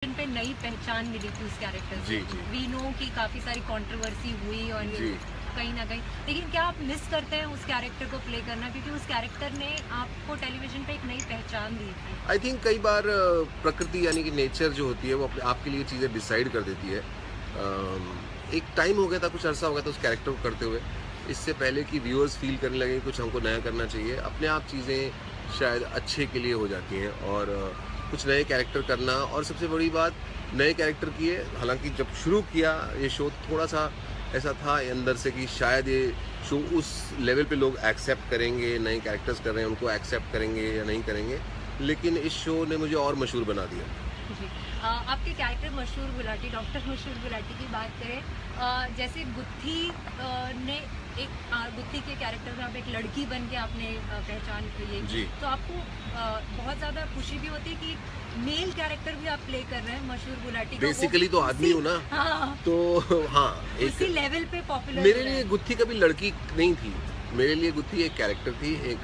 पे नई पहचान मिली थी उस कैरेक्टर से। वी नो कि काफ़ी सारी कंट्रोवर्सी हुई और कहीं ना कहीं, लेकिन क्या आप मिस करते हैं उस कैरेक्टर को प्ले करना, क्योंकि उस कैरेक्टर ने आपको टेलीविजन पे एक नई पहचान दी थी? आई थिंक कई बार प्रकृति यानी कि नेचर जो होती है वो अपने आपके लिए चीज़ें डिसाइड कर देती है। एक टाइम हो गया था, कुछ अरसा हो गया था उस कैरेक्टर को करते हुए, इससे पहले कि व्यूअर्स फील करने लगे कुछ हमको नया करना चाहिए। अपने आप चीज़ें शायद अच्छे के लिए हो जाती हैं और कुछ नए कैरेक्टर करना, और सबसे बड़ी बात नए कैरेक्टर की है। हालांकि जब शुरू किया ये शो थोड़ा सा ऐसा था अंदर से कि शायद ये शो उस लेवल पे लोग एक्सेप्ट करेंगे, नए कैरेक्टर्स कर रहे हैं उनको एक्सेप्ट करेंगे या नहीं करेंगे, लेकिन इस शो ने मुझे और मशहूर बना दिया। जी। आपके कैरेक्टर मशहूर गुलाटी, डॉक्टर मशहूर गुलाटी की बात करें, जैसे गुत्थी ने एक गुत्थी के कैरेक्टर में आप एक लड़की बन के आपने पहचान की जी। तो आपको बहुत ज़्यादा खुशी भी होती है कि मेल कैरेक्टर भी आप प्ले कर रहे हैं मशहूर गुलाटी का। बेसिकली तो आदमी हूँ ना। हाँ, तो हाँ, उसी लेवल पे पॉपुलर मेरे लिए गुत्थी कभी लड़की नहीं थी, मेरे लिए गुत्थी एक कैरेक्टर थी, एक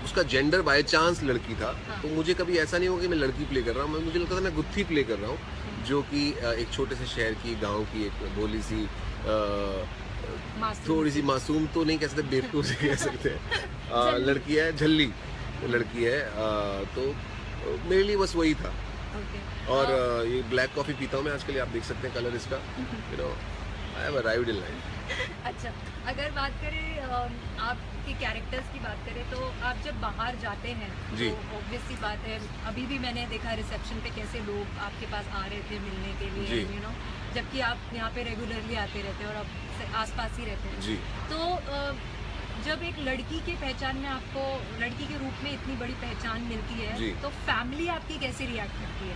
उसका जेंडर बाय चांस लड़की था। हाँ। तो मुझे कभी ऐसा नहीं हुआ कि मैं लड़की प्ले कर रहा हूँ, मुझे लगता था मैं गुत्थी प्ले कर रहा हूँ, जो कि एक छोटे से शहर की, गांव की एक भोली सी थोड़ी सी मासूम तो नहीं कह सकते, बेवकूफ से कह सकते हैं, लड़की है, झल्ली लड़की है। तो मेरे लिए बस वही था। और ये ब्लैक कॉफ़ी पीता हूँ मैं आजकल, आप देख सकते हैं कलर इसका, you know I have arrived in life. अच्छा, अगर बात करें आपके कैरेक्टर्स की बात करें, तो आप जब बाहर जाते हैं जी। तो ऑब्वियस सी बात है, अभी भी मैंने देखा रिसेप्शन पे कैसे लोग आपके पास आ रहे थे मिलने के लिए, यू नो, जबकि आप यहाँ पे रेगुलरली आते रहते हैं और आप आसपास ही रहते हैं। जी। तो जब एक लड़की के पहचान में आपको, लड़की के रूप में इतनी बड़ी पहचान मिलती है, तो फैमिली आपकी कैसे रिएक्ट करती है?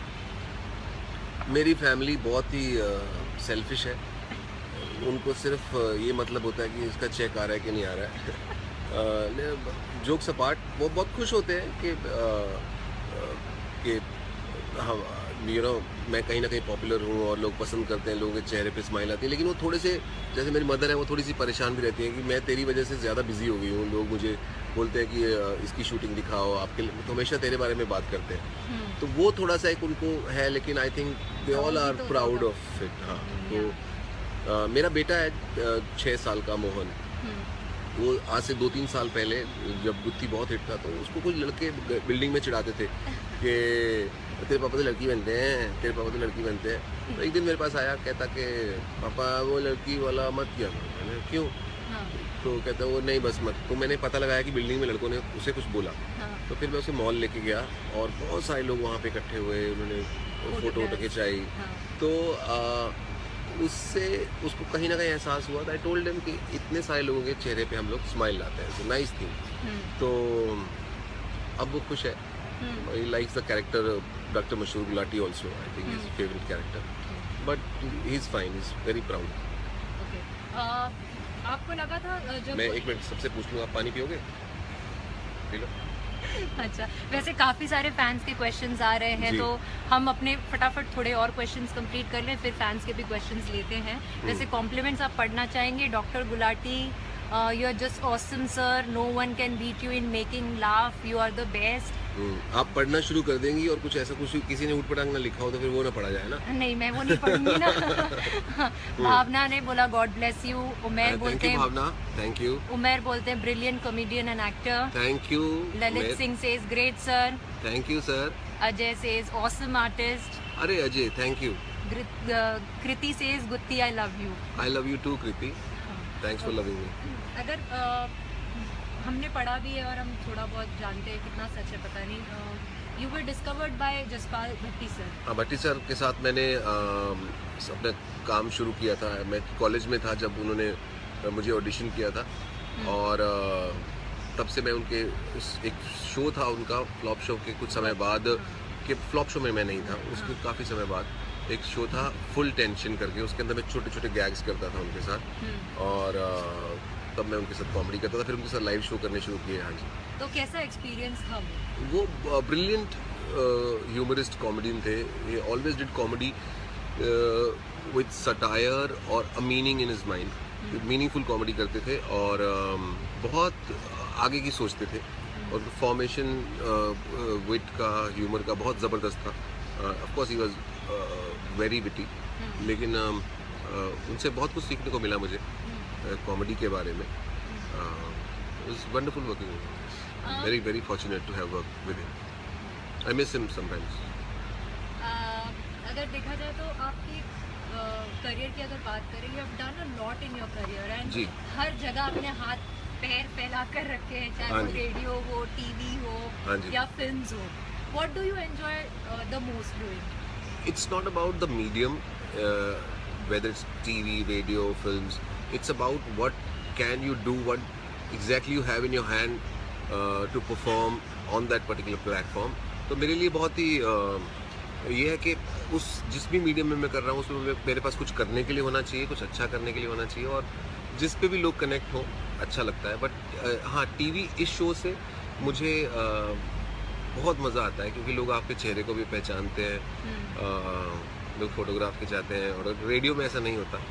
मेरी फैमिली बहुत ही सेल्फिश है। उनको सिर्फ ये मतलब होता है कि इसका चेक आ रहा है कि नहीं आ रहा है। जोक्स अपार्ट, वो बहुत खुश होते हैं कि हम, यू नो, मैं कहीं ना कहीं पॉपुलर हूँ और लोग पसंद करते हैं, लोगों के चेहरे पे स्माइल आती है। लेकिन वो थोड़े से, जैसे मेरी मदर है, वो थोड़ी सी परेशान भी रहती है कि मैं तेरी वजह से ज़्यादा बिजी हो गई हूँ। लोग मुझे बोलते हैं कि इसकी शूटिंग दिखाओ, आपके लिए, तो हमेशा तेरे बारे में बात करते हैं। तो वो थोड़ा सा एक उनको है, लेकिन I think they all are proud of it. हाँ, तो मेरा बेटा है 6 साल का, मोहन। वो आज से 2-3 साल पहले जब गुत्थी बहुत हिट था, तो उसको कुछ लड़के बिल्डिंग में चिढ़ाते थे कि तेरे पापा तो लड़की बनते हैं, तेरे पापा तो लड़की बनते हैं। तो एक दिन मेरे पास आया, कहता कि पापा वो लड़की वाला मत किया। मैंने क्यों? हाँ। तो कहता वो नहीं बस मत। तो मैंने पता लगाया कि बिल्डिंग में लड़कों ने उसे कुछ बोला। हाँ। तो फिर मैं उसे मॉल लेके गया और बहुत सारे लोग वहाँ पे इकट्ठे हुए, उन्होंने फोटो खिंचाई। हाँ। तो उससे उसको कहीं ना कहीं एहसास हुआ। आई टोल्ड हिम कि इतने सारे लोगों के चेहरे पे हम लोग स्माइल लाते हैं, नाइस थिंग। तो अब वो खुश है। He likes the character doctor Mashhoor Gulati also. I think his favourite character, but he is fine, he is very proud. आपको लगा था जब मैं एक मिनट सबसे पूछ लूँ, आप पानी पियोगे? P low. अच्छा, वैसे काफ़ी सारे फैंस के क्वेश्चंस आ रहे हैं, तो हम अपने फटाफट थोड़े और क्वेश्चंस कंप्लीट कर लें, फिर फैंस के भी क्वेश्चंस लेते हैं। वैसे कॉम्प्लीमेंट्स आप पढ़ना चाहेंगे? Doctor Gulati, you are just awesome sir, no one can beat you in making laugh, you are the best. आप पढ़ना शुरू कर देंगी और कुछ ऐसा, कुछ किसी ने उठपटांग ना लिखा हो तो फिर वो ना पढ़ा जाए ना। नहीं, मैं वो नहीं पढ़ूंगी ना। भावना ने बोला गॉड ब्लेस यू। उमेर बोलते हैं, भावना, थैंक यू। उमेर बोलते हैं brilliant comedian and actor. Thank you. Lalit Singh says great sir. Thank you sir. Ajay says awesome artist. अरे Ajay, thank you. Kriti says cutie I love you. I love you too Kriti, thanks for loving me. अगर हमने पढ़ा भी है और हम थोड़ा बहुत जानते हैं, कितना सच है पता नहीं, you were discovered by Jaspal Bhatti sir. हाँ, भट्टी सर के साथ मैंने अपना काम शुरू किया था। मैं कॉलेज में था जब उन्होंने मुझे ऑडिशन किया था, और तब से मैं उनके एक शो था उनका, फ्लॉप शो के कुछ समय बाद, कि फ्लॉप शो में मैं नहीं था, उसके काफ़ी समय बाद एक शो था फुल टेंशन करके, उसके अंदर मैं छोटे छोटे गैग्स करता था उनके साथ, और तब मैं उनके साथ कॉमेडी करता था, फिर उनके साथ लाइव शो करने शुरू किए। हाँ जी। तो कैसा एक्सपीरियंस था वो? ब्रिलियंट ह्यूमरिस्ट कॉमेडियन थे। ये always did comedy with satire और a meaning in his mind. Meaningful comedy करते थे और बहुत आगे की सोचते थे, और फॉर्मेशन विट का, ह्यूमर का बहुत ज़बरदस्त था। Of course he was very witty, लेकिन उनसे बहुत कुछ सीखने को मिला मुझे कॉमेडी के बारे में. It was wonderful working with him. I'm very, very fortunate to have worked with him. I miss him sometimes. अगर देखा जाए तो आपकी करियर की अगर बात करें, you have done a lot in your career and हर जगह आपने हाथ पैर फैला कर रखे हैं, चाहे वो रेडियो हो, टीवी हो या फिल्म्स हो. What do you enjoy the most doing? It's not about the medium, whether it's TV, radio, films. It's about what can you do, what exactly you have in your hand to perform on that particular platform. तो मेरे लिए बहुत ही ये है कि उस जिस भी मीडियम में मैं कर रहा हूँ उसमें मेरे पास कुछ करने के लिए होना चाहिए, कुछ अच्छा करने के लिए होना चाहिए, और जिस पे भी लोग कनेक्ट हों अच्छा लगता है. बट हाँ, टीवी इस शो से मुझे बहुत मज़ा आता है क्योंकि लोग आपके चेहरे को भी पहचानते हैं, लोग फोटोग्राफ खिंचाते हैं, और रेडियो में ऐसा नहीं होता.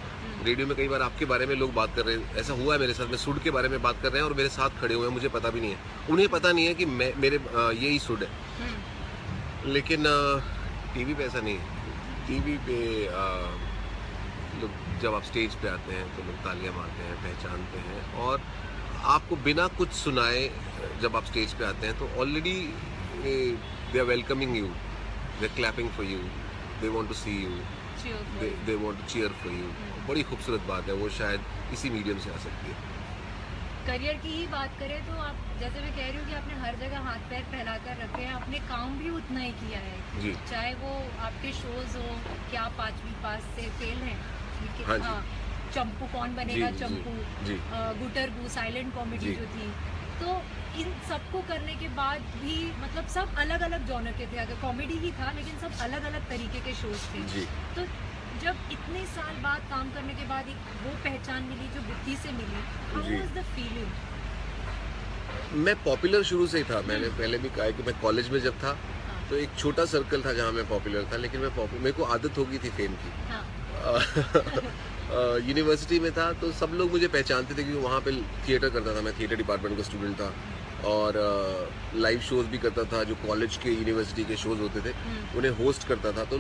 रेडियो में कई बार आपके बारे में लोग बात कर रहे हैं, ऐसा हुआ है मेरे साथ, मैं सुड के बारे में बात कर रहे हैं और मेरे साथ खड़े हुए हैं, मुझे पता भी नहीं है, उन्हें पता नहीं है कि मेरे यही सुड है. लेकिन टीवी पे ऐसा नहीं है. टीवी पे लोग जब आप स्टेज पे आते हैं तो लोग तालियां मारते हैं, पहचानते हैं, और आपको बिना कुछ सुनाए जब आप स्टेज पे आते हैं तो already they are welcoming you, they are clapping for you, they want to see you, they want to cheer for you. बड़ी खूबसूरत बात है, वो शायद इसी मीडियम से आ सकती है. करियर की ही बात करें तो आप, जैसे मैं कह रही हूँ कि आपने हर जगह हाथ पैर फैला कर रखे हैं, आपने काम भी उतना ही किया है, चाहे वो आपके शोज हो कि आप 5वीं पास से फेल हैं, चंपू कौन बनेगा चंपू, गुटरगू साइलेंट कॉमेडी जो थी, तो इन सबको करने के बाद भी मतलब सब अलग अलग जॉनर के थे, अगर कॉमेडी ही था लेकिन सब अलग अलग तरीके के शोज थे. तो जब इतने साल बाद काम करने के बाद एक वो पहचान मिली जो बुद्धि से मिली, हाउ वाज द फीलिंग? मैं पॉपुलर शुरू से ही था. मैंने पहले भी कहा कि मैं कॉलेज में जब था तो एक छोटा सर्कल था जहाँ मैं पॉपुलर था, लेकिन मेरे को आदत हो गई थी फेम की. यूनिवर्सिटी में था तो सब लोग मुझे पहचानते थे क्योंकि वहाँ पे थिएटर करता था, मैं थिएटर डिपार्टमेंट का स्टूडेंट था, और लाइव शोज़ भी करता था. जो कॉलेज के यूनिवर्सिटी के शोज़ होते थे उन्हें होस्ट करता था, तो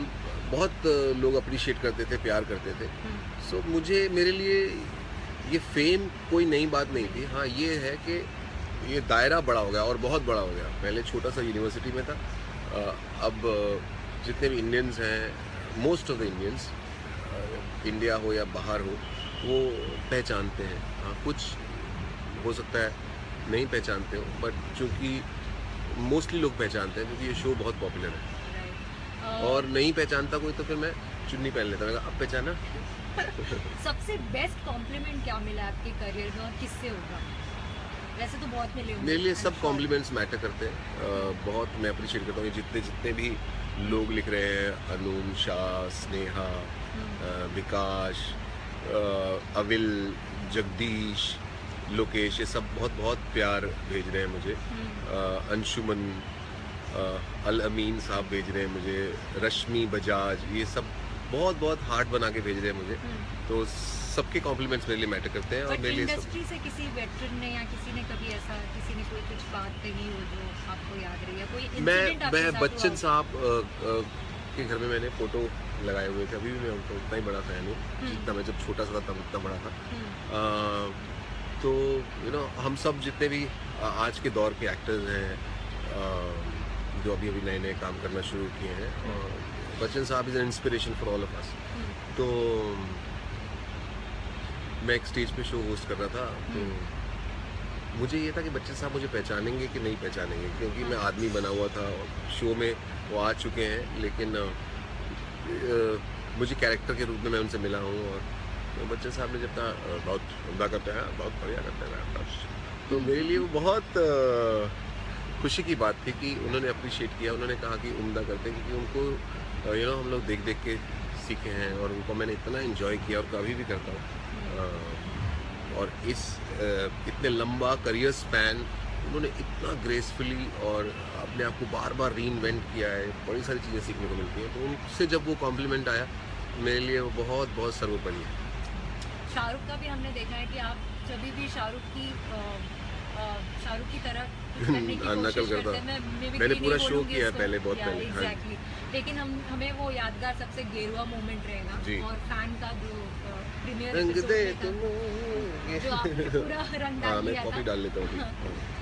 बहुत लोग अप्रिशिएट करते थे, प्यार करते थे. सो मेरे लिए ये फेम कोई नई बात नहीं थी. हाँ, ये है कि ये दायरा बड़ा हो गया और बहुत बड़ा हो गया. पहले छोटा सा यूनिवर्सिटी में था, अब जितने भी इंडियंस हैं, most of the Indians, India हो या बाहर हो, वो पहचानते हैं. हाँ, कुछ हो सकता है नहीं पहचानते हो, बट चूँकि मोस्टली लोग पहचानते हैं क्योंकि ये शो बहुत पॉपुलर है. और नहीं पहचानता कोई तो फिर मैं चुन्नी पहन लेता, मैं अब पहचाना. सबसे बेस्ट कॉम्प्लीमेंट क्या मिला आपके करियर में और किससे होगा? वैसे तो बहुत मिले होंगे. मेरे लिए सब कॉम्प्लीमेंट्स मैटर करते हैं. बहुत मैं अप्रिशिएट करता हूँ जितने भी लोग लिख रहे हैं, अनून, शाह, स्नेहा, विकास, अविल, जगदीश, लोकेश, ये सब बहुत बहुत प्यार भेज रहे हैं मुझे. अंशुमन, अल अमीन साहब भेज रहे हैं मुझे, रश्मि बजाज, ये सब बहुत बहुत हार्ट बना के भेज रहे हैं मुझे. तो सबके कॉम्प्लीमेंट्स मेरे लिए मैटर करते हैं. और मेरे लिए इंडस्ट्री से किसी वेटरन ने या किसी ने कभी ऐसा, किसी ने कोई कुछ बात कही हो जो आपको याद रही है, कोई इंसिडेंट आपके साथ? मैं बच्चन साहब के घर में मैंने फोटो लगाए हुए थे, अभी भी मैं उनका उतना ही बड़ा फैन हूँ. जितना मैं जब छोटा सा था तब उतना बड़ा था. तो हम सब जितने भी आज के दौर के एक्टर्स हैं जो अभी नए नए काम करना शुरू किए हैं, बच्चन साहब is an inspiration for all of us. तो मैं एक स्टेज पे शो होस्ट कर रहा था, तो मुझे ये था कि बच्चन साहब मुझे पहचानेंगे कि नहीं पहचानेंगे, क्योंकि मैं आदमी बना हुआ था. शो में वो आ चुके हैं, लेकिन मुझे कैरेक्टर के रूप में मैं उनसे मिला हूँ. और तो बच्चन साहब ने जब बहुत उम्दा करते हैं, बहुत बढ़िया करते हैं, तो मेरे लिए वो बहुत खुशी की बात थी कि उन्होंने अप्रिशिएट किया. उन्होंने कहा कि उम्दा करते हैं, क्योंकि उनको हम लोग देख के सीखे हैं, और उनको मैंने इतना एंजॉय किया और कभी भी करता हूँ. और इतने लंबा करियर स्पैन उन्होंने इतना ग्रेसफुली और अपने आप को बार बार रीइन्वेंट किया है. बड़ी सारी चीज़ें सीखने को मिलती हैं. तो उनसे जब वो कॉम्प्लीमेंट आया, मेरे लिए वो बहुत बहुत सर्वोपरि है. शाहरुख का भी हमने देखा है कि आप जब भी शाहरुख की शाहरुख की तरह कुछ करने की नकल कोशिश करता करते हैं। मैं मैंने पूरा शो किया है पहले, बहुत पहले। हाँ जी। एग्जैक्टली, लेकिन हमें वो यादगार सबसे गेरुआ मोमेंट रहेगा जी। और फैन का जो प्रीमियर रंग एपिसोड दे में था, तुम जो आपने पूरा रंग हाँ, डाल मैं दिया कॉफी था। डाल लेता हूँ।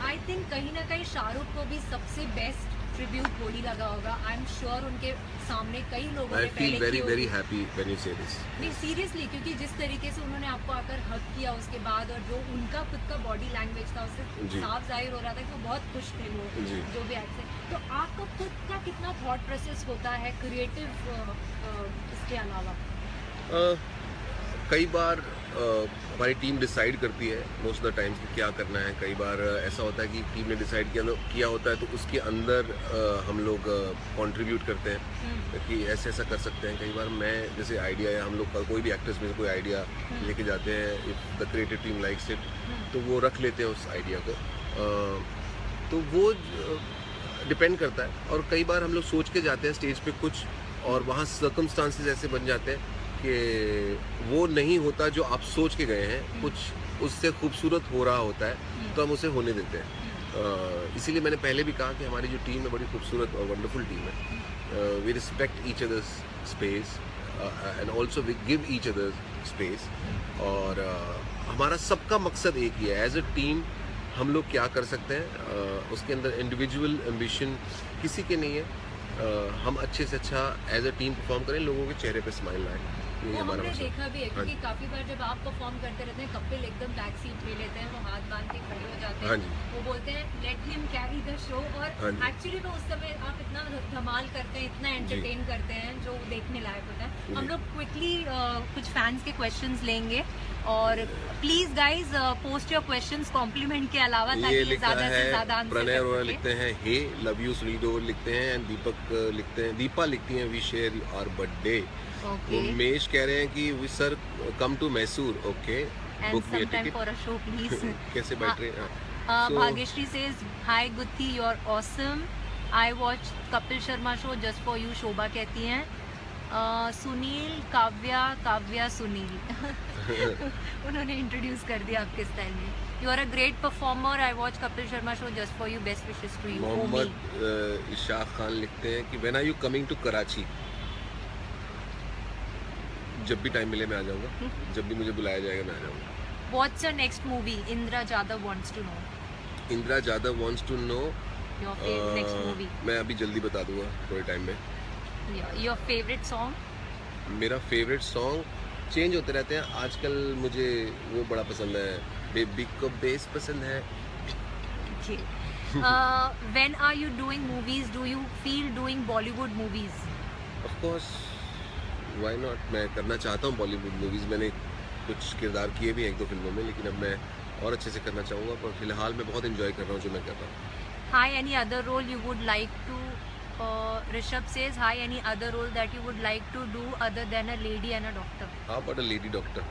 आई थिंक कहीं ना कहीं शाहरुख को भी सबसे बेस्ट ट्रिब्यूट होली लगा होगा। आई एम श्योर उनके सामने कई लोगों आई ने फील पहले वेरी की वेरी होगी। हैप्पी व्हेन यू से दिस। नहीं सीरियसली, क्योंकि जिस तरीके से उन्होंने आपको आकर हक किया उसके बाद और जो उनका खुद का बॉडी लैंग्वेज था उससे जी। साफ जाहिर हो रहा था कि वो बहुत खुश थे वो जी। जो भी एक्ट से। तो आपका खुद का कितना थॉट प्रोसेस होता है क्रिएटिव इसके अलावा? कई बार हमारी टीम डिसाइड करती है मोस्ट ऑफ द टाइम्स कि क्या करना है। कई बार ऐसा होता है कि टीम ने डिसाइड किया होता है तो उसके अंदर हम लोग कंट्रीब्यूट करते हैं कि ऐसे ऐसा कर सकते हैं। कई बार मैं जैसे आइडिया है, हम लोग का कोई भी एक्टर्स में से कोई आइडिया लेके जाते हैं, if the creative team likes it तो वो रख लेते हैं उस आइडिया को। तो वो डिपेंड करता है। और कई बार हम लोग सोच के जाते हैं स्टेज पे कुछ और वहाँ सर्कमस्टांसेस ऐसे बन जाते हैं कि वो नहीं होता जो आप सोच के गए हैं, कुछ उससे खूबसूरत हो रहा होता है तो हम उसे होने देते हैं। इसीलिए मैंने पहले भी कहा कि हमारी जो टीम है बड़ी खूबसूरत और वंडरफुल टीम है। We respect each others space and also we give each others space. और हमारा सबका मकसद एक ही है, एज अ टीम हम लोग क्या कर सकते हैं। उसके अंदर इंडिविजुअल एम्बिशन किसी के नहीं है। हम अच्छे से अच्छा एज अ टीम परफॉर्म करें, लोगों के चेहरे पे स्माइल आए, यही वो हमारा हमने मकसद। देखा भी है, हाँ क्योंकि जी। काफी बार जब आप परफॉर्म करते रहते हैं कपिल एकदम बैक सीट ले लेते हैं, वो हाथ बांध के खड़े हो जाते हाँ हैं, जी। वो बोलते हैं let him carry the show. और हाँ जी। एक्चुअली में उस समय आप इतना धमाल करते हैं, इतना एंटरटेन करते हैं जो देखने लायक होता है। हम जी। लोग क्विकली कुछ फैंस के क्वेश्चंस लेंगे और please guys post your questions compliment के अलावा ये ताकि लिखा ज्यादा से है ज्यादा आंसर प्रणय कर अरोड़ा सके। लिखते हैं hey love you Sunil Deol लिखते हैं एंड दीपक लिखते हैं, दीपा लिखती हैं we share our birthday. Okay Umesh कह रहे हैं कि we sir come to Mysore. Okay and book me a some time ticket. For a show please. कैसे बैठ रहे हैं? So- Bhagyashree says, "Hi Gutti, you're awesome. I watched Kapil Sharma show just for you." शोभा कहती हैं। सुनील काव्या सुनील उन्होंने introduce कर दिया आपके स्टाइल में। You are a great performer. I watch Kapil Sharma show just for you. Best wishes to you. Mohammad Ishaq Khan लिखते हैं कि when are you coming to Karachi? जब भी टाइम मिले मैं आ जाऊंगा, जब भी मुझे बुलाया जाएगा मैं आ जाऊंगा। What's your next movie? Indira Jadhav wants to know Indira Jadhav wants to know. Your next movie, मैं अभी जल्दी बता दूंगा थोड़े टाइम में। Your favourite song? मेरा फेवरेट सॉन्ग चेंज होते रहते हैं। आजकल मुझे वो बड़ा पसंद है, बेबी को बेस पसंद है। When are you doing movies? Do you feel doing Bollywood movies? Of course why not. मैं करना चाहता हूँ बॉलीवुड मूवीज़। मैंने कुछ किरदार किए भी हैं एक दो फिल्मों में, लेकिन अब मैं और अच्छे से करना चाहूँगा। पर फिलहाल मैं बहुत इंजॉय कर रहा हूँ जो मैं कर रहा हूँ। Hi, any other role you would like to? Rishabh says, hi, any other role that you would like to do other than a lady and a doctor? How about a lady doctor?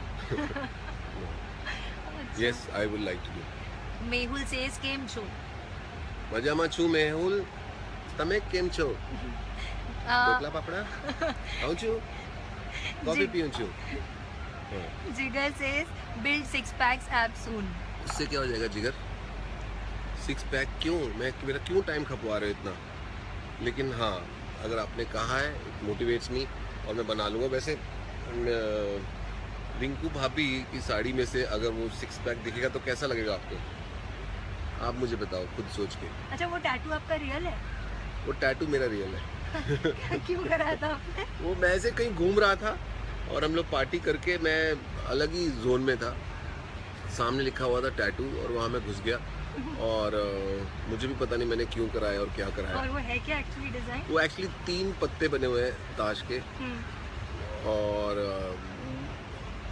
Yes, I would like to do. Mehul says, કેમ છો? મજામાં છું મેહુલ, તમે કેમ છો? ઢોકળા પાપડા ખાઉં છું, coffee પીઉં છું। Jigar says, build six packs abs soon. उससे क्या हो जाएगा जिगर? सिक्स पैक क्यों? मेरा क्यों टाइम खपवा रहे हो इतना? लेकिन हाँ, अगर आपने कहा है इट मोटिवेट्स मी और मैं बना लूँगा। वैसे रिंकू भाभी की साड़ी में से अगर वो सिक्स पैक दिखेगा तो कैसा लगेगा आपको? आप मुझे बताओ खुद सोच के। अच्छा, वो टैटू आपका रियल है? वो टैटू मेरा रियल है। क्यों कराया था आपने? वो मैं ऐसे कहीं घूम रहा था और हम लोग पार्टी करके, मैं अलग ही जोन में था, सामने लिखा हुआ था टैटू और वहाँ मैं घुस गया और मुझे भी पता नहीं मैंने क्यों कराया और क्या कराया। और वो है क्या एक्चुअली डिजाइन? वो एक्चुअली 3 पत्ते बने हुए हैं ताश के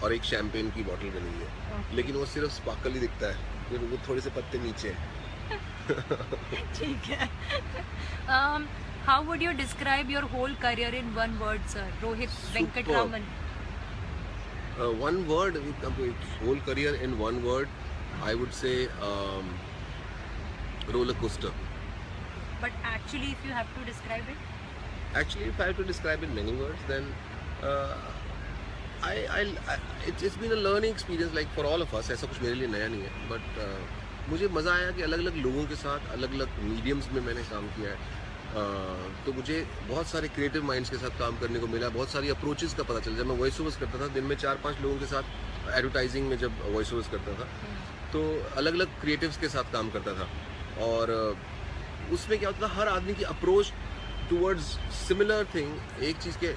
और एक शैम्पेन की बोतल बनी हुई है, लेकिन वो सिर्फ स्पार्कल ही दिखता है, फिर वो थोड़े से पत्ते नीचे हैं। ठीक है। How would you describe your whole career in one word, sir? Rohit Venkatraman. One word, whole career in one word, I would say roller coaster. But actually, if you have to describe it? Actually, if I have to describe in many words, then it's been a learning experience, like for all of us. ऐसा कुछ मेरे लिए नया नहीं है, but मुझे मज़ा आया कि अलग अलग लोगों के साथ अलग अलग मीडियम्स में मैंने काम किया है। तो मुझे बहुत सारे क्रिएटिव माइंड्स के साथ काम करने को मिला, बहुत सारी अप्रोचेस का पता चला। जब मैं वॉइस ओवर्स करता था दिन में 4-5 लोगों के साथ एडवर्टाइजिंग में जब वॉइस ओवर्स करता था, तो अलग अलग क्रिएटिव्स के साथ काम करता था। और उसमें क्या होता था, हर आदमी की अप्रोच टूवर्ड्स सिमिलर थिंग एक चीज़ के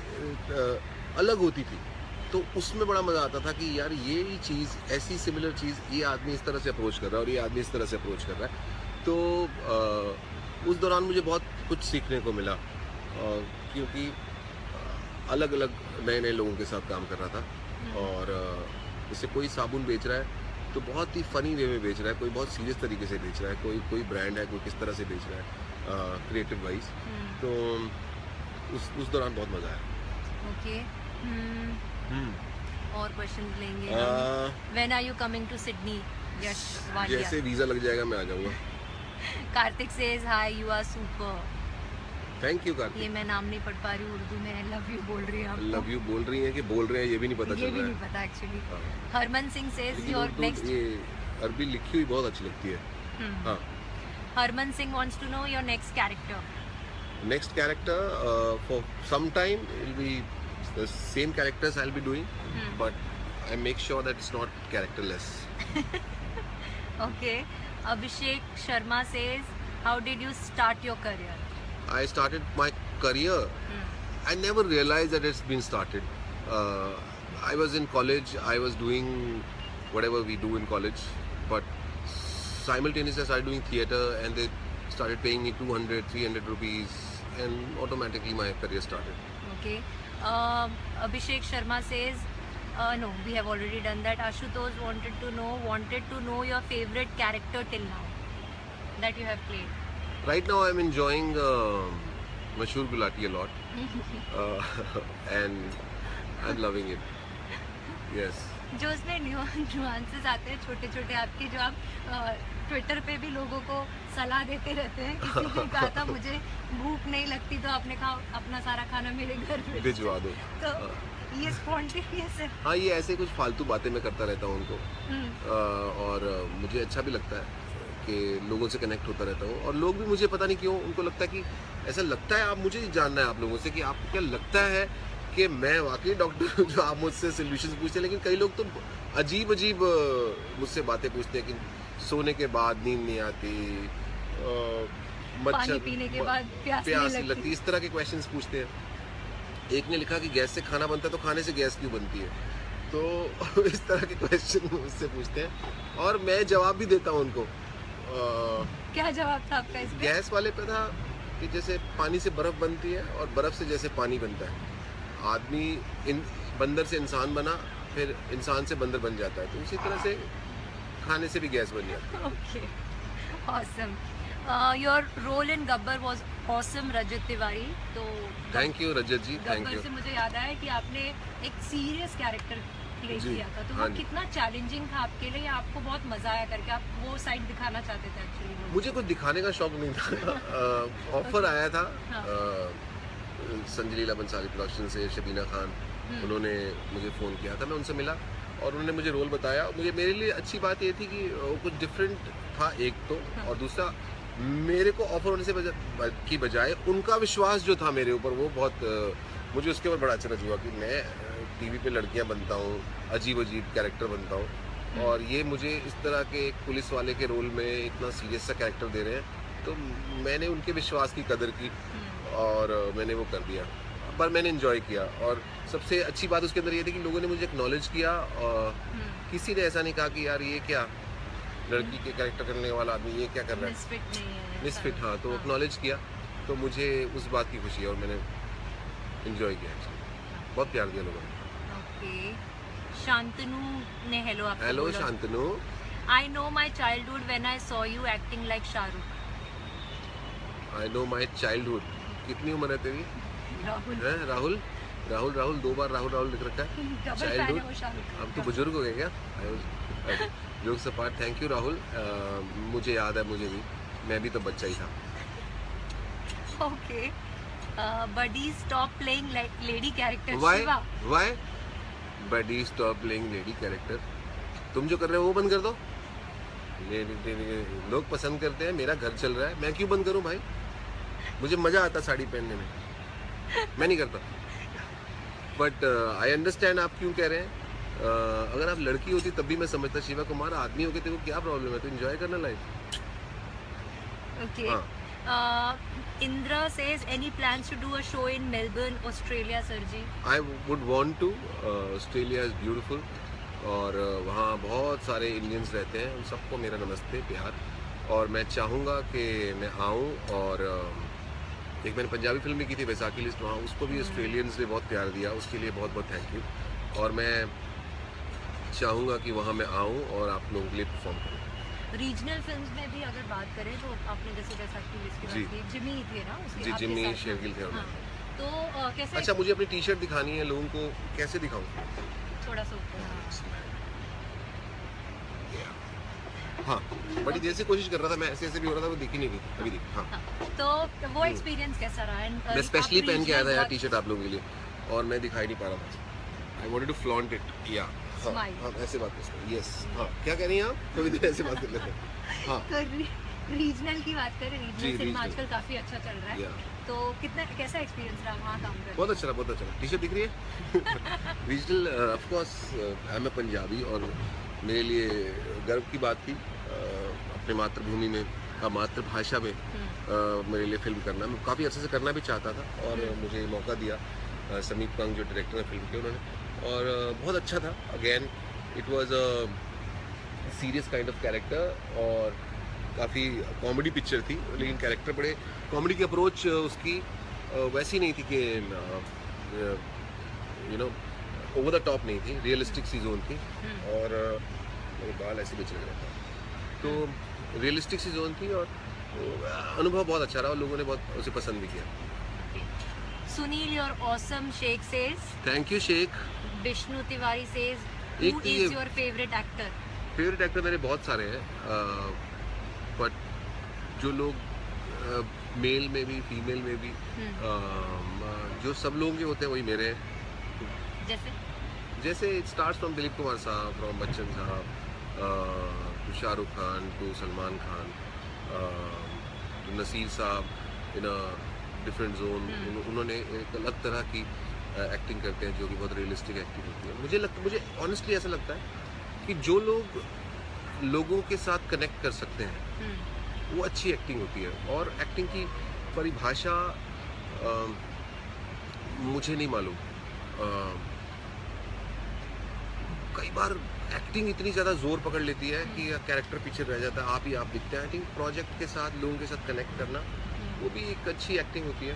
अलग होती थी। तो उसमें बड़ा मज़ा आता था कि यार ये चीज़, ऐसी सिमिलर चीज़ ये आदमी इस तरह से अप्रोच कर रहा है और ये आदमी इस तरह से अप्रोच कर रहा है। तो उस दौरान मुझे बहुत कुछ सीखने को मिला, क्योंकि अलग अलग नए नए लोगों के साथ काम कर रहा था। और जैसे कोई साबुन बेच रहा है तो बहुत ही फ़नी वे में बेच रहा है, कोई बहुत सीरियस तरीके से बेच रहा है, कोई ब्रांड है, कोई किस तरह से बेच रहा है क्रिएटिव वाइज। तो उस दौरान बहुत मज़ा आया। ओके। और क्वेश्चन लेंगे। When are you coming to Sydney? Yash Walia. जैसे वीज़ा लग जाएगा मैं आ जाऊँगा। Kartik says hi, you are super. Thank you Kartik. ये मैं नाम नहीं पढ़ पा रही हूँ उर्दू में, लव यू बोल रही है। लव यू बोल रही हैं कि बोल रहे हैं ये भी नहीं पता चल रहा है। ये भी नहीं पता actually. Harman Singh says your next. ये अरबी लिखी हुई बहुत अच्छी लगती है। हाँ। Harman Singh wants to know your next character. Next character, for some time it will be the same characters I'll be doing, but I make sure that it's not characterless. Okay. Abhishek Sharma says, how did you start your career? I started my career. I never realized that it's been started. I was in college. I was doing whatever we do in college, but simultaneously I started doing theatre, and they started paying me 200-300 rupees, and automatically my career started. Okay. Abhishek Sharma says, no, we have already done that. Ashutosh wanted to know your favorite character till now that you have played. Right now I'm enjoying Mashhoor Gulati a lot, and I'm loving it. Yes. जो उसमें nuances आते हैं छोटे छोटे आपके, जो आप Twitter पे भी लोगों को सलाह देते रहते हैं। किसी ने कहा था मुझे भूख नहीं लगती तो आपने कहा अपना सारा खाना मेरे घर पे भिजवा दो। तो ये स्पॉन्टेनियस है। हाँ, ये ऐसे कुछ फालतू बातें मैं करता रहता हूँ उनको, और मुझे अच्छा भी लगता है कि लोगों से कनेक्ट होता रहता हूँ। और लोग भी मुझे पता नहीं क्यों उनको लगता है कि ऐसा लगता है, आप मुझे जानना है आप लोगों से कि आपको क्या लगता है कि मैं वाकई डॉक्टर जो आप मुझसे सोल्यूशन पूछते हैं। लेकिन कई लोग तो अजीब अजीब मुझसे बातें पूछते हैं कि सोने के बाद नींद नहीं आती, पानी पीने के बाद प्यास नहीं लगती, इस तरह के क्वेश्चंस पूछते हैं। एक ने लिखा कि गैस से खाना बनता है तो खाने से गैस क्यों बनती है। तो इस तरह के क्वेश्चन मुझसे पूछते हैं और मैं जवाब भी देता हूँ उनको। क्या जवाब था आपका इस पे? गैस वाले पे था कि जैसे पानी से बर्फ बनती है और बर्फ से जैसे पानी बनता है, आदमी बंदर से इंसान बना, फिर इंसान से बंदर बन जाता है, तो उसी तरह से खाने से भी गैस बन जाती है। Okay, awesome. Your role in Gabbar was awesome, Rajat Tiwari. तो thank you Rajat ji, thank Gabbar you. से मुझे याद आया कि आपने एक सीरियस कैरेक्टर प्ले जी, किया था, तो हाँ वो जी। कितना चैलेंजिंग था आपके लिए, या आपको बहुत मजा आया करके, आप वो साइड दिखाना चाहते थे एक्चुअली? मुझे कुछ दिखाने का शौक नहीं था। ऑफर आया था हाँ। संजय लीला बंसाली प्रोडक्शन से, शबीना खान, उन्होंने मुझे फ़ोन किया था, मैं उनसे मिला और उन्होंने मुझे रोल बताया। मुझे, मेरे लिए अच्छी बात ये थी कि वो कुछ डिफरेंट था एक तो, और दूसरा मेरे को ऑफर होने से की बजाय उनका विश्वास जो था मेरे ऊपर, वो बहुत मुझे उसके ऊपर बड़ा अचरज हुआ कि मैं टीवी पे लड़कियां बनता हूँ, अजीब अजीब कैरेक्टर बनता हूँ, और ये मुझे इस तरह के एक पुलिस वाले के रोल में इतना सीरियस सा कैरेक्टर दे रहे हैं। तो मैंने उनके विश्वास की कदर की और मैंने वो कर दिया, पर मैंने एंजॉय किया। और सबसे अच्छी बात उसके अंदर ये थी कि लोगों ने मुझे एक्नॉलेज किया, और किसी ने ऐसा नहीं कहा कि यार ये क्या लड़की के कैरेक्टर करने वाला आदमी ये क्या कर रहा है, मिसफिट नहीं है, मिसफिट। हाँ, तो एक्नॉलेज किया, तो मुझे उस बात की खुशी है और मैंने एंजॉय किया। बहुत प्यार दिया लोगों ने। ओके, शांतनु ने हेलो आपको हेलो बोला। Shantanu. I know my childhood when I saw you acting like Shahrukh. I know my childhood. कितनी उम्र है तेरी? राहुल, है राहुल? राहुल राहुल 2 बार राहुल राहुल लिख रखा है। डबल फैन है चाइल्डहुड, वो शाहरुख अब तो बुजुर्ग हो गए क्या? Jokes apart, thank you Rahul. मुझे याद है, मुझे भी, मैं भी तो बच्चा ही था। Okay, buddy stop playing lady character. Why? Shiva, Why? Buddy, stop playing lady character. तुम जो कर रहे हो वो बंद कर दो। लोग पसंद करते हैं, मेरा घर चल रहा है, मैं क्यों बंद करूं भाई? मुझे मजा आता साड़ी पहनने में, मैं नहीं करता। बट आई अंडरस्टैंड आप क्यों कह रहे हैं। अगर आप लड़की होती तब भी मैं समझता, शिवा कुमार आदमी हो गए तेरे को क्या प्रॉब्लम है, तो एंजॉय करना life. Okay. Indra says, any plans to do a show in Melbourne, Australia, sir ji? I would want to. Australia is beautiful और वहाँ बहुत सारे इंडियंस रहते हैं, उन सबको मेरा नमस्ते प्यार। और मैं चाहूँगा कि मैं आऊँ और एक मैंने पंजाबी फिल्म भी की थी वैसाखी लिस्ट, वहाँ उसको भी ऑस्ट्रेलियंस ने बहुत प्यार दिया, उसके लिए बहुत बहुत थैंक यू। और मैं चाहूँगा कि वहाँ मैं आऊँ और आप लोगों के लिए परफॉर्म करूँ। रीजनल फिल्म्स में भी अगर बात करें तो आपने जैसे वैसाखी लिस्ट की जी। बात की, जिमी थे ना उसके जी, आपके जिमी साथ? शेरगिल थे। हाँ। तो कैसे अच्छा, मुझे अपनी टी शर्ट दिखानी है लोगों को, कैसे दिखाऊँ? थोड़ा सा ऊपर? हाँ, बड़ी देर से कोशिश कर रहा था मैं, ऐसे ऐसे भी हो रहा था, वो दिख ही नहीं रही, अभी दिख। हाँ, तो वो एक्सपीरियंस कैसा रहा? मैं स्पेशली पहन के आया था यार टी शर्ट आप लोगों के लिए, और मैं दिखाई नहीं पा रहा था। I wanted to flaunt it. या हाँ, हाँ, ऐसे बात कर सकते हैं। यस, हाँ, क्या कह रही हैं आप? थोड़ी देर ऐसे बात कर लेते हैं। हाँ, तो रीजनल की बात करें, रीजनल सिनेमा regional। आजकल काफी अच्छा चल रहा है, तो कितना कैसा एक्सपीरियंस रहा वहाँ काम करके? बहुत अच्छा रहा, बहुत अच्छा रहा। टी शर्ट दिख रही है? Regional of course, I am a Punjabi और मेरे लिए गर्व की बात थी अपने मातृभूमि में, मातृभाषा में मेरे लिए फिल्म करना। मैं काफ़ी अच्छे से करना भी चाहता था और मुझे मौका दिया समीप कंग जो डायरेक्टर है फिल्म के, उन्होंने, और बहुत अच्छा था। Again it was a serious kind of character और काफ़ी कॉमेडी पिक्चर थी, लेकिन कैरेक्टर बड़े कॉमेडी की अप्रोच उसकी वैसी नहीं थी कि you know over the top नहीं थी, रियलिस्टिक सी जोन थी। और मेरे बाल ऐसे भी चल रहे थे, तो रियलिस्टिक सी जोन थी और अनुभव बहुत अच्छा रहा और लोगों ने बहुत उसे पसंद भी किया। Sunil your awesome Sheikh says. Thank you Sheikh. Vishnu Tiwari says, एक हु तो इज ये- your favourite actor? Favourite actor मेरे बहुत सारे हैं, बट जो लोग मेल में भी फीमेल में भी जो सब लोग के होते हैं वही मेरे हैं। जैसे it starts from Dilip Kumar Sahab, from Bachchan Sahab, to Shahrukh Khan, to Salman Khan, to Naseer Sahab in a different zone. उन्होंने एक अलग तरह की एक्टिंग करते हैं जो कि बहुत रियलिस्टिक एक्टिंग होती है। मुझे ऑनेस्टली ऐसा लगता है कि जो लोग लोगों के साथ कनेक्ट कर सकते हैं वो अच्छी एक्टिंग होती है। और एक्टिंग की परिभाषा मुझे नहीं मालूम। कई बार एक्टिंग इतनी ज़्यादा जोर पकड़ लेती है कि कैरेक्टर पीछे रह जाता है, आप ही आप दिखते हैं। आई थिंक प्रोजेक्ट के साथ लोगों के साथ कनेक्ट करना वो भी एक अच्छी एक्टिंग होती है।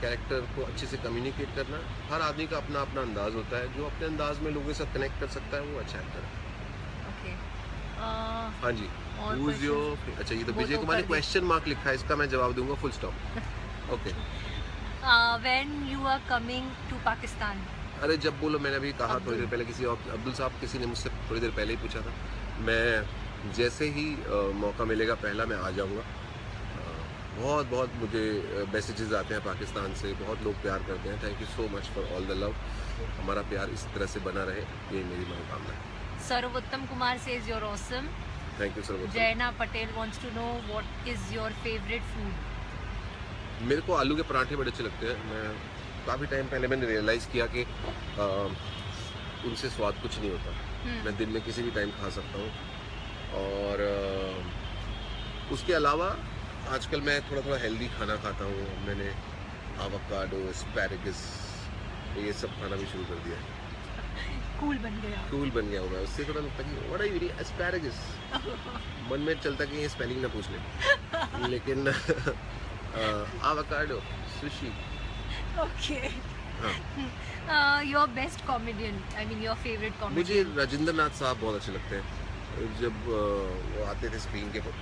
कैरेक्टर को अच्छे से कम्युनिकेट करना, हर आदमी का अपना अपना अंदाज होता है, जो अपने अंदाज में लोगों के साथ कनेक्ट कर सकता है वो अच्छा एक्टर है। ओके। हाँ जी। Who's your... अच्छा, ये तो विजय कुमार ने क्वेश्चन मार्क लिखा है, इसका मैं जवाब दूंगा full stop. Okay. When you are coming to Pakistan? अरे जब बोलो, मैंने अभी कहा थोड़ी देर पहले, किसी और अब्दुल साहब किसी ने मुझसे थोड़ी देर पहले ही पूछा था। मैं जैसे ही मौका मिलेगा पहला मैं आ जाऊंगा। बहुत बहुत मुझे मैसेजेस आते हैं पाकिस्तान से, बहुत लोग प्यार करते हैं। Thank you so much for all the love. हमारा प्यार इस तरह से बना रहे, ये मेरी मनोकामना है। Sarvottam Kumar says your awesome. Thank you sir. Jaina Patel wants to know what is your favourite food? मेरे को आलू के पराठे बड़े अच्छे लगते हैं। मैं काफ़ी टाइम पहले मैंने रियलाइज़ किया कि उनसे स्वाद कुछ नहीं होता। मैं दिन में किसी भी टाइम खा सकता हूँ। और उसके अलावा आजकल मैं थोड़ा थोड़ा हेल्दी खाना खाता हूँ। मैंने एवोकाडो, एस्पैरागस, ये सब खाना भी शुरू कर दिया है। कूल बन गया। कूल बन गया हूँ मैं। उससे थोड़ा लगता है कि what are you eating? Asparagus. मन में चलता कि ये स्पेलिंग ना पूछ ले, लेकिन एवोकाडो, सुशी। ओके। हाँ। Your best comedian, I mean your favourite मुझे कॉमेडियन? राजेंद्र नाथ साहब बहुत अच्छे लगते हैं। जब वो आते थे स्क्रीन के पर